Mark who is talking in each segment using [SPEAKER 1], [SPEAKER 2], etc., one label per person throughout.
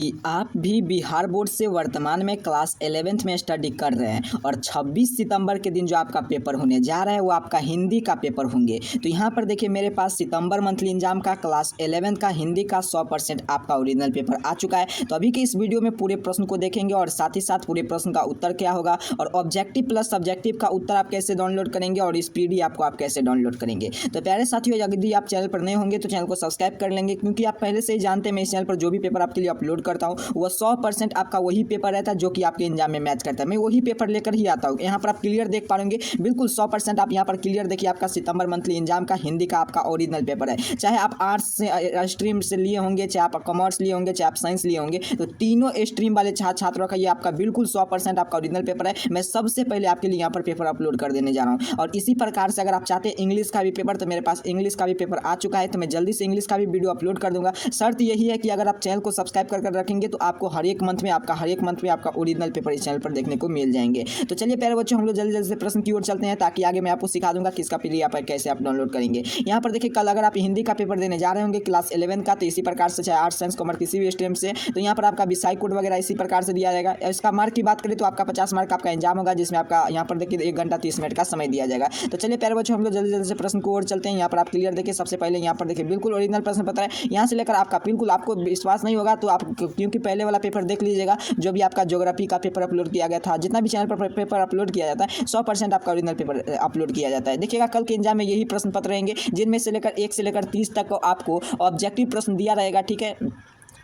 [SPEAKER 1] कि आप भी बिहार बोर्ड से वर्तमान में क्लास 11th में स्टडी कर रहे हैं और 26 सितंबर के दिन जो आपका पेपर होने जा रहा है वो आपका हिंदी का पेपर होंगे। तो यहाँ पर देखिए मेरे पास सितंबर मंथली एग्जाम का क्लास 11 का हिंदी का 100% आपका ओरिजिनल पेपर आ चुका है। तो अभी के इस वीडियो में पूरे प्रश्न को देखेंगे और साथ ही साथ पूरे प्रश्न का उत्तर क्या होगा और ऑब्जेक्टिव प्लस सब्जेक्टिव का उत्तर आप कैसे डाउनलोड करेंगे और इस PDF को आप कैसे डाउनलोड करेंगे। तो प्यारे साथियों, यदि आप चैनल पर नए होंगे तो चैनल को सब्सक्राइब कर लेंगे, क्योंकि आप पहले से ही जानते हैं मैं इस चैनल पर जो भी पेपर आपके लिए अपलोड करता हूँ वो 100% आपका वही पेपर रहता है जो कि आपके एग्जाम में मैच करता है। मैं वही पेपर लेकर ही आता हूँ। यहाँ पर आप क्लियर देख पाएंगे, बिल्कुल 100% आप यहाँ पर क्लियर देखिए, आपका सितंबर मंथली एग्जाम का हिंदी का आपका ओरिजिनल पेपर है। चाहे आप आर्ट्स से स्ट्रीम से लिए होंगे, चाहे आप कॉमर्स लिए होंगे, चाहे आप साइंस लिए होंगे, तो तीनों स्ट्रीम वाले छात्रों का ये आपका बिल्कुल 100% आपका ओरिजिनल पेपर है। मैं सबसे पहले आपके लिए यहाँ पर पेपर अपलोड कर देने जा रहा हूँ। और इसी प्रकार से अगर आप चाहते हैं इंग्लिश का भी पेपर, तो मेरे पास इंग्लिश का भी पेपर आ चुका है, तो मैं जल्दी से इंग्लिश का भी वीडियो अपलोड कर दूंगा। शर्त यही है कि अगर आप चैनल को सब्सक्राइब कर रखेंगे तो आपको हर एक मंथ में आपका ओरिजिनल पेपर इस चैनल पर देखने को मिल जाएंगे। तो चलिए प्यारे बच्चों, हम लोग जल्दी से प्रश्न की ओर चलते हैं, ताकि आगे मैं आपको सिखा दूंगा कि इसका PDF कैसे आप डाउनलोड करेंगे। यहाँ पर देखिए, कल अगर आप हिंदी का पेपर देने जा रहे होंगे क्लास 11 का, तो इसी प्रकार से चाहे आर्ट्स साइंस कॉमर्स किसी भी स्ट्रीम से, तो यहाँ पर आपका विषय कोड वगैरह इसी प्रकार से दिया जाएगा। इसका मार्क की बात करें तो आपका 50 मार्क आपका एग्जाम होगा, जिसमें आपका यहाँ पर देखिए 1 घंटा 30 मिनट का समय दिया जाएगा। तो चलिए प्यारे बच्चों, हम लोग जल्दी से प्रश्न को ओर चलते हैं। यहाँ पर आप क्लियर देखिए, सबसे पहले यहाँ पर देखिए बिल्कुल ओरिजिनल प्रश्न पत्र है। यहाँ से लेकर आपका बिल्कुल आपको विश्वास नहीं होगा तो आप, क्योंकि पहले वाला पेपर देख लीजिएगा जो भी आपका ज्योग्राफी का पेपर अपलोड किया गया था, जितना भी चैनल पर पेपर अपलोड किया जाता है 100% आपका ओरिजिनल पेपर अपलोड किया जाता है। देखिएगा कल के एग्जाम में यही प्रश्न पत्र रहेंगे, जिनमें से लेकर 1 से लेकर 30 तक आपको ऑब्जेक्टिव प्रश्न दिया रहेगा। ठीक है,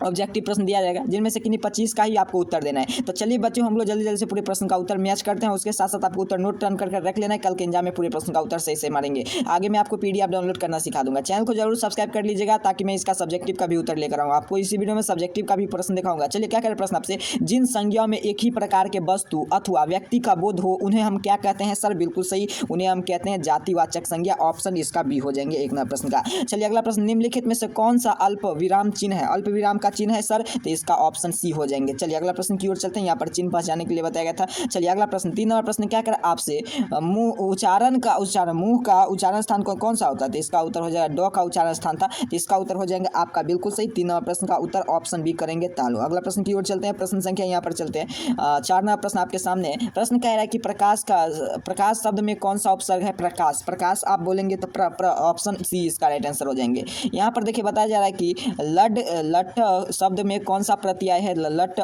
[SPEAKER 1] ऑब्जेक्टिव प्रश्न दिया जाएगा, जिनमें से किन्हीं 25 का ही आपको उत्तर देना है। तो चलिए बच्चों, हम लोग जल्दी से पूरे प्रश्न का उत्तर मैच करते हैं। उसके साथ साथ आपको उत्तर नोट टर्न कर रख लेना है, कल के एग्जाम में पूरे प्रश्न का उत्तर सही से मारेंगे। आगे मैं आपको PDF डाउनलोड करना सिखा दूंगा। चैनल को जरूर सब्सक्राइब कर लीजिएगा, ताकि मैं इसका सब्जेक्टिव का भी उत्तर लेकर आऊँ। आपको इसी वीडियो में सब्जेक्टिव का भी प्रश्न दिखाऊंगा। चलिए, क्या करें प्रश्न आपसे, जिन संज्ञाओं में एक ही प्रकार के वस्तु अथवा व्यक्ति का बोध हो उन्हें हम क्या कहते हैं? सर बिल्कुल सही, उन्हें हम कहते हैं जातिवाचक संज्ञा। ऑप्शन इसका बी हो जाएंगे 1 नंबर प्रश्न का। चलिए अगला प्रश्न, निम्नलिखित में से कौन सा अल्प विराम चिन्ह है? अल्प विराम का चिन्ह है सर, तो इसका ऑप्शन सी हो जाएंगे। चलिए अगला प्रश्न की ओर चलते हैं। यहाँ पर चिन्ह पहचानने के लिए बताया गया था। चलिए अगला प्रश्न 3 नंबर प्रश्न, क्या करें आपसे, मुंह का उच्चारण स्थान कौन सा होता है? तो इसका उत्तर हो जाएगा ड का उच्चारण स्थान था, तो इसका उत्तर हो जाएंगे आपका बिल्कुल सही 3 नंबर प्रश्न का उत्तर ऑप्शन बी करेंगे तालु। अगला प्रश्न की ओर चलते हैं। प्रश्न संख्या यहाँ पर चलते हैं 4 नंबर प्रश्न आपके सामने। प्रश्न कह रहा है कि प्रकाश शब्द में कौन सा उपसर्ग है? प्रकाश आप बोलेंगे तो ऑप्शन सी इसका राइट आंसर हो जाएंगे। यहाँ पर देखिए बताया जा रहा है कि लट शब्द में कौन सा प्रत्यय है? लट,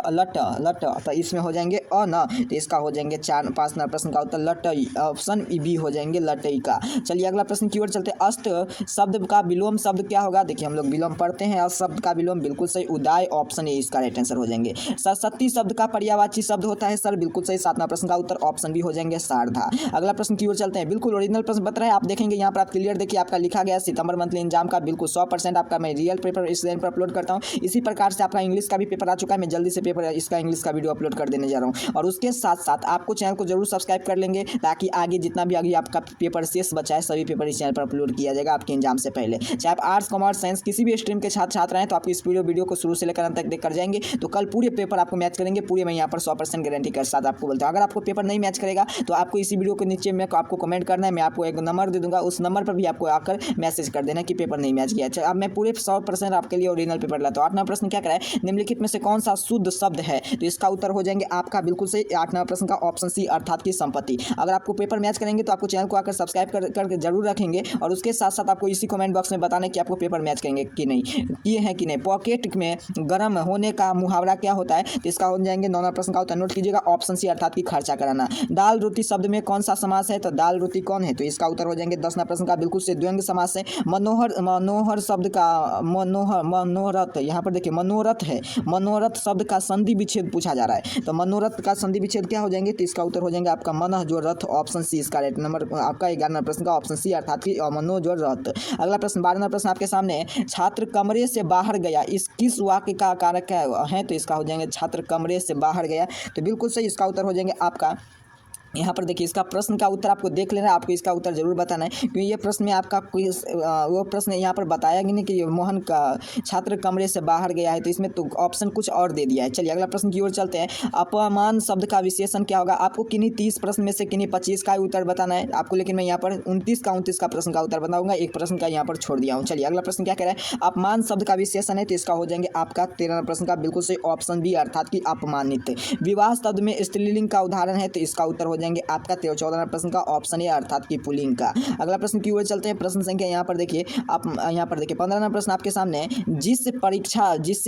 [SPEAKER 1] तो इसमें हो जाएंगे अ न, तो इसका हो जाएंगे 5 नंबर प्रश्न का उत्तर लटई, ऑप्शन बी हो जाएंगे लटई का। चलिए अगला प्रश्न की ओर चलते हैं। अस्त शब्द का विलोम शब्द क्या होगा? देखिए हम लोग विलोम पढ़ते हैं। अस्त शब्द का विलोम बिल्कुल सही उदाय, ऑप्शन ए इसका राइट आंसर हो जाएंगे। सरस्वती शब्द का पर्यायवाची शब्द होता है सर, बिल्कुल सही 7 नंबर प्रश्न का उत्तर ऑप्शन बी हो जाएंगे शारदा। अगला प्रश्न की ओर चलते हैं। बिल्कुल ओरिजिनल प्रश्न पत्र है, आप देखेंगे यहाँ पर आप क्लियर देखिए, आपका लिखा गया सितंबर मंथली एग्जाम का बिल्कुल 100% आपका मैं रियल पेपर इस चैनल पर अपलोड करता हूँ। इसी प्रकार से आपका इंग्लिश का भी पेपर आ चुका है, मैं जल्दी से पेपर इसका इंग्लिश का वीडियो अपलोड कर देने जा रहा हूँ। और उसके साथ साथ आपको चैनल को जरूर सब्सक्राइब कर लेंगे, ताकि आगे जितना भी आगे आपका पेपर शेष बचा है सभी पेपर इस चैनल पर अपलोड किया जाएगा आपके एग्जाम से पहले। चाहे आप आर्ट्स कॉमर्स साइंस किसी भी स्ट्रीम के छात्र हैं, तो आपको इस वीडियो को शुरू से लेकर अंत तक देख कर जाएंगे, तो कल पूरे पेपर आपको मैच करेंगे पूरे। मैं यहाँ पर 100% गारंटी के साथ आपको बोलता हूँ। अगर आपको पेपर नहीं मैच करेगा तो आपको इसी वीडियो के नीचे में आपको कमेंट करना है, मैं आपको एक नंबर दे दूंगा, उस नंबर पर भी आपको आकर मैसेज कर देना कि पेपर नहीं मैच किया। अच्छा, अब मैं पूरे 100% आपके लिए ओरिजिनल पेपर लाता हूँ। 8 नंबर प्रश्न क्या कराए, निम्नलिखित में से कौन सा शुद्ध शब्द है? तो इसका उत्तर हो जाएंगे आपका बिल्कुल सही 8 नंबर प्रश्न का ऑप्शन सी, अर्थात की संपत्ति। अगर आपको पेपर मैच करेंगे तो आपको चैनल को आकर सब्सक्राइब करके जरूर रखेंगे, और उसके साथ साथ आपको इसी कमेंट बॉक्स में बताना कि आपको पेपर मैच करेंगे कि नहीं, किए हैं कि नहीं। पॉकेट में गर्म होने का मुहावरा क्या होता है? तो इसका हो जाएंगे 9 नंबर प्रश्न का उत्तर नोट कीजिएगा ऑप्शन सी, अर्थात की खर्चा कराना। दाल रोटी शब्द में कौन सा समास है? तो दाल रोटी कौन है? तो इसका उत्तर हो जाएंगे 10 नंबर प्रश्न का बिल्कुल से द्वंद्व समास है। मनोहर शब्द का मनोरथ, यहाँ पर देखिए मनोरथ है, मनोरथ शब्द का संधि विच्छेद पूछा जा रहा है, तो मनोरथ का संधि विच्छेद क्या हो जाएंगे? तो इसका उत्तर हो जाएंगे आपका मन जो रथ, ऑप्शन सी इसका राइट नंबर आपका 11 नंबर प्रश्न का ऑप्शन सी, अर्थात की मनो जो रथ। अगला प्रश्न 12 नंबर प्रश्न आपके सामने, छात्र कमरे से बाहर गया, इस किस वाक्य का कारक है? तो इसका हो जाएंगे छात्र कमरे से बाहर गया, तो बिल्कुल सही इसका उत्तर हो जाएंगे आपका यहाँ पर देखिए इसका प्रश्न का उत्तर आपको देख लेना है, आपको इसका उत्तर जरूर बताना है, क्योंकि ये प्रश्न में आपका कोई वो प्रश्न यहाँ पर बताया कि नहीं कि मोहन का छात्र कमरे से बाहर गया है, तो इसमें तो ऑप्शन कुछ और दे दिया है। चलिए अगला प्रश्न की ओर चलते हैं। अपमान शब्द का विशेषण क्या होगा? आपको किन्हीं 30 प्रश्न में से किन्हीं 25 का उत्तर बताना है आपको, लेकिन मैं यहाँ पर 29 का प्रश्न का उत्तर बताऊंगा, एक प्रश्न का यहाँ पर छोड़ दिया हूँ। चलिए अगला प्रश्न क्या कह रहा है? अपमान शब्द का विशेषण है, तो इसका हो जाएंगे आपका 13 प्रश्न का बिल्कुल सही ऑप्शन बी, अर्थात कि अपमानित। विवाह शब्द में स्त्रीलिंग का उदाहरण है, तो इसका उत्तर हो जाएंगे आपका 14 प्रश्न का ऑप्शन ए, अर्थात कि पुल्लिंग का। अगला प्रश्न की ओर चलते हैं। प्रश्न संख्या यहाँ पर देखिए, आप यहाँ पर देखिए 15वां प्रश्न आपके सामने है। जिससे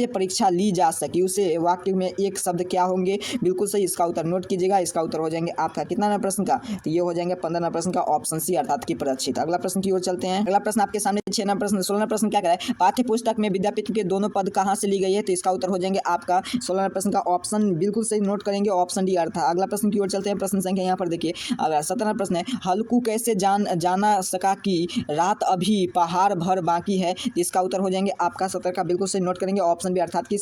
[SPEAKER 1] परीक्षा ली जा सके उसे वाक्य में एक शब्द क्या होंगे? बिल्कुल सही, इसका उत्तर नोट कीजिएगा। इसका उत्तर हो जाएंगे आपका कितना प्रश्न का? तो ये हो जाएंगे 15वां प्रश्न का ऑप्शन सी, अर्थात कि परीक्षित। अगला प्रश्न की ओर चलते हैं। अगला प्रश्न आपके सामने 6वां प्रश्न 16वां प्रश्न क्या कह रहा है? पाठ्य पुस्तक में विद्यापति के दोनों पद कहाँ से ली गई है? तो इसका उत्तर हो जाएंगे आपका 16वां प्रश्न का ऑप्शन बिल्कुल सही नोट करेंगे, ऑप्शन डी अर्थात। अगला प्रश्न की ओर चलते हैं। प्रश्न संख्या यहाँ पर देखिए, अगला 17वां प्रश्न है। हल्कू कैसे जाना सका कि रात अभी पहाड़ भर बाकी है? इसका उत्तर हो जाएंगे आपका 17 का बिल्कुल सही नोट करेंगे, ऑप्शन बी अर्थात की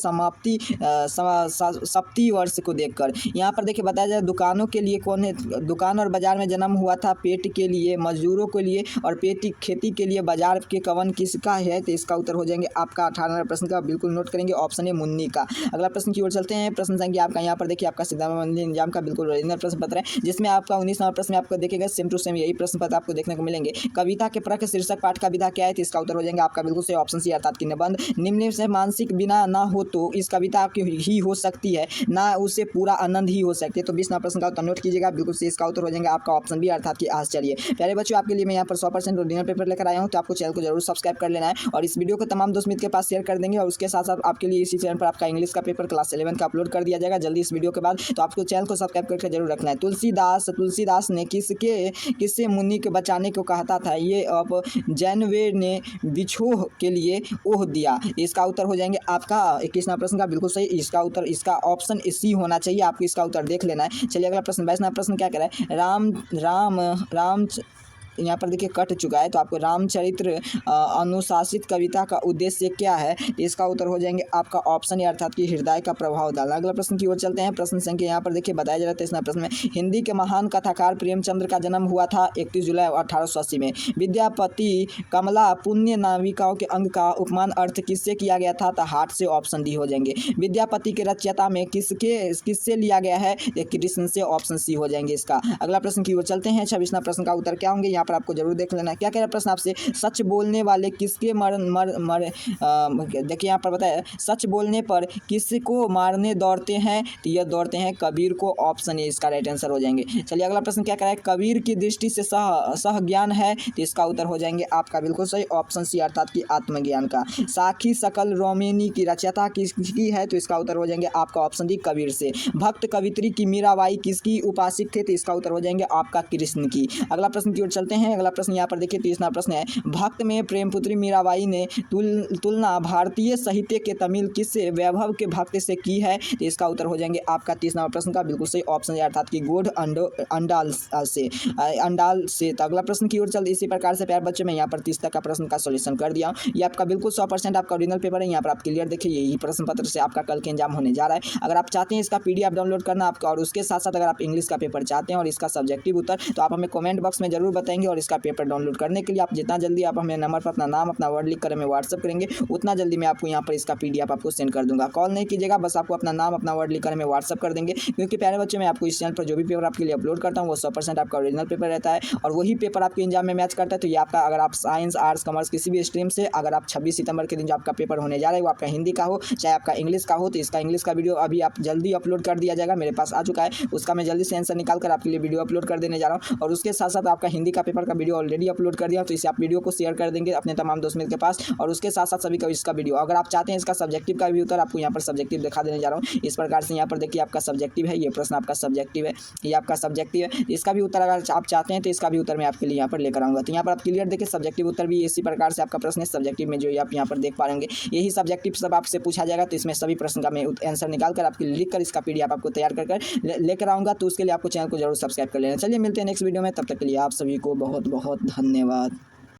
[SPEAKER 1] सप्ती वर्ष को देखकर। यहाँ पर देखिए बताया जाए दुकानों के लिए कौन है? दुकान और बाजार में जन्म हुआ था, पेट के लिए, मजदूरों के लिए और खेती के लिए बाजार के कवन किसका है? तो इसका उत्तर हो जाएंगे आपका 18 प्रश्न का बिल्कुल नोट करेंगे, ऑप्शन ए मुन्नी का। अगला प्रश्न की ओर चलते हैं। प्रश्न संख्या आपका यहाँ पर देखिए आपका सिद्धांत निजाम का बिल्कुल ओरिजिनल प्रश्न पत्र है, जिसमें आपका 19वां प्रश्न में आपको देखेगा सेम टू सेम यही प्रश्न पत्र आपको देखने को मिलेंगे। कविता के प्रक शीर्षक पाठ का विधा क्या है? तो इसका उत्तर हो जाएंगे आपका बिल्कुल सही ऑप्शन सी, अर्थात कि निबंध। निम्न से मानसिक बिना ना हो तो इस कविता की ही हो सकती है, ना उसे पूरा आनंद ही हो सकती है। तो 20वां प्रश्न का उत्तर नोट कीजिएगा, बिल्कुल सही इसका उत्तर हो जाएंगे आपका ऑप्शन बी, अर्थात कि आश्चर्य। प्यारे बच्चों, आपके लिए मैं यहाँ पर 100% ओरिजिनल पेपर लेकर आया हूँ, तो आपको चैनल को जरूर सब्सक्राइब कर लेना है और इस वीडियो को तमाम दोस्त मित्र के पास शेयर कर देंगे। और उसके साथ साथ आपके लिए इसी चैनल पर आपका इंग्लिश का पेपर क्लास 11 का अपलोड कर दिया जाएगा जल्दी इस वीडियो के बाद, तो आपको चैनल को सब्सक्राइब करके जरूर रखना है। तुलसीदास ने किससे मुनि के बचाने को कहता था? ये अब जैनवे ने बिछोह के लिए ओह दिया। इसका उत्तर हो जाएंगे आपका 21वां प्रश्न का बिल्कुल सही, इसका उत्तर इसका ऑप्शन सी होना चाहिए, आपको इसका उत्तर देख लेना है। चलिए अगला प्रश्न 22वां प्रश्न क्या कह रहा है? राम यहाँ पर देखिए कट चुका है, तो आपको रामचरित्र अनुशासित कविता का उद्देश्य क्या है? इसका उत्तर हो जाएंगे आपका ऑप्शन ए, अर्थात कि हृदय का प्रभाव डालना। अगला प्रश्न की ओर चलते हैं। प्रश्न संख्या यहाँ पर देखिए बताया जा रहा है 23वां प्रश्न में, हिंदी के महान कथाकार प्रेमचंद्र का जन्म हुआ था 31 जुलाई 1880 में। विद्यापति कमला पुण्य नाविकाओं के अंग का उपमान अर्थ किससे किया गया था? तो हार्ट से, ऑप्शन डी हो जाएंगे। विद्यापति के रचयिता में किससे लिया गया है? कृष्ण से, ऑप्शन सी हो जाएंगे इसका। अगला प्रश्न की ओर चलते हैं। 26वां प्रश्न का उत्तर क्या होंगे? यहाँ पर आपको जरूर देख लेना है। क्या कह रहा है प्रश्न आपसे? सच बोलने वाले किसके देखिए यहाँ पर बताया, सच बोलने पर किसको मारने दौड़ते हैं? तो ये दौड़ते हैं कबीर को, ऑप्शन ए इसका राइट आंसर हो जाएंगे। चलिए अगला प्रश्न क्या कह रहा है? कबीर की दृष्टि से सह ज्ञान है, तो इसका उत्तर हो जाएंगे आपका बिल्कुल सही ऑप्शन सी, अर्थात कि आत्मज्ञान का। साखी सकल रोमिनी की रचयिता किसकी है? तो इसका उत्तर हो जाएंगे आपका ऑप्शन डी, कबीर से। भक्त कवित्री की मीराबाई किसकी उपासक थे? तो इसका उत्तर हो जाएंगे आपका कृष्ण की। अगला प्रश्न की ओर चलते हैं। अगला प्रश्न यहाँ पर देखिए 30वां प्रश्न है, भक्त में प्रेमपुत्री मीराबाई ने तुलना भारतीय साहित्य के तमिल किस वैभव के भक्त से की है? तो इसका उत्तर हो जाएंगे आपका 30वां प्रश्न का बिल्कुल सही ऑप्शन है, अर्थात कि गोड अंडाल से। तो अगला प्रश्न की ओर चलते इसी प्रकार से प्यार बच्चों में यहाँ पर 30 तक का प्रश्न का सोल्यूशन कर दिया। ये आपका बिल्कुल 100% आपका ओरिजिनल पेपर है, यहाँ पर आप क्लियर देखिए यही प्रश्न पत्र से आपका कल के एग्जाम होने जा रहा है। अगर आप चाहते हैं इसका PDF डाउनलोड करना आपका, और उसके साथ साथ अगर आप इंग्लिश का पेपर चाहते हैं और इसका सब्जेक्टिव उत्तर, तो आप हमें कमेंट बॉक्स में जरूर बताएंगे। और इसका पेपर डाउनलोड करने के लिए आप जितना जल्दी आप हमें नंबर पर अपना नाम अपना वर्ड लिख कर हमें व्हाट्सअप करेंगे, उतना जल्दी मैं आपको यहाँ पर इसका PDF आपको सेंड कर दूंगा। कॉल नहीं कीजिएगा, बस आपको अपना नाम अपना वर्ड लिख कर हमें व्हाट्सअप कर देंगे, क्योंकि प्यारे बच्चे मैं आपको इस चैनल पर जो भी पेपर आपके लिए अपलोड करता हूँ वो 100% आपका ओरिजिनल पेपर रहता है, और वही पेपर आपके एग्जाम में मैच करता है। तो ये आपका, अगर आप साइंस आर्ट्स कॉमर्स किसी भी स्ट्रीम से, अगर आप 26 सितंबर के दिन जो आपका पेपर होने जा रहा है वो आपका हिंदी का हो चाहे आपका इंग्लिश का हो, तो इसका इंग्लिश का वीडियो अभी आप जल्दी अपलोड कर दिया जाएगा, मेरे पास आ चुका है, उसका मैं जल्दी से आंसर निकाल कर आपके लिए वीडियो अपलोड कर देने जा रहा हूँ। और उसके साथ साथ आपका हिंदी का पेपर का वीडियो ऑलरेडी अपलोड कर दिया, तो इसे आप वीडियो को शेयर कर देंगे अपने तमाम दोस्त मित्र के पास। और उसके साथ साथ सभी का इसका वीडियो, अगर आप चाहते हैं इसका सब्जेक्टिव का भी उत्तर, आपको यहाँ पर सब्जेक्टिव दिखा देने जा रहा हूँ। इस प्रकार से यहाँ पर देखिए आपका सब्जेक्टिव है, ये प्रश्न आपका सब्जेक्टिव है, ये आपका सब्जेक्टिव है, इसका भी उत्तर अगर आप चाहते हैं तो इसका भी उत्तर मैं आपके लिए यहाँ पर लेकर आऊँगा। तो यहाँ पर आप क्लियर देखिए सब्जेक्टिव उत्तर भी इसी प्रकार से आपका प्रश्न है सब्जेक्टिव में, जो आप यहाँ पर देख पाएंगे यही सब्जेक्टिव सब आपसे पूछा जाएगा। तो इसमें सभी प्रश्न का मैं आंसर निकाल कर आपके लिख कर इसका PDF आपको तैयार कर लेकर आऊँगा, तो उसके लिए आपको चैनल को जरूर सब्सक्राइब कर लेना। चलिए मिलते हैं नेक्स्ट वीडियो में, तब तक के लिए आप सभी को बहुत बहुत धन्यवाद।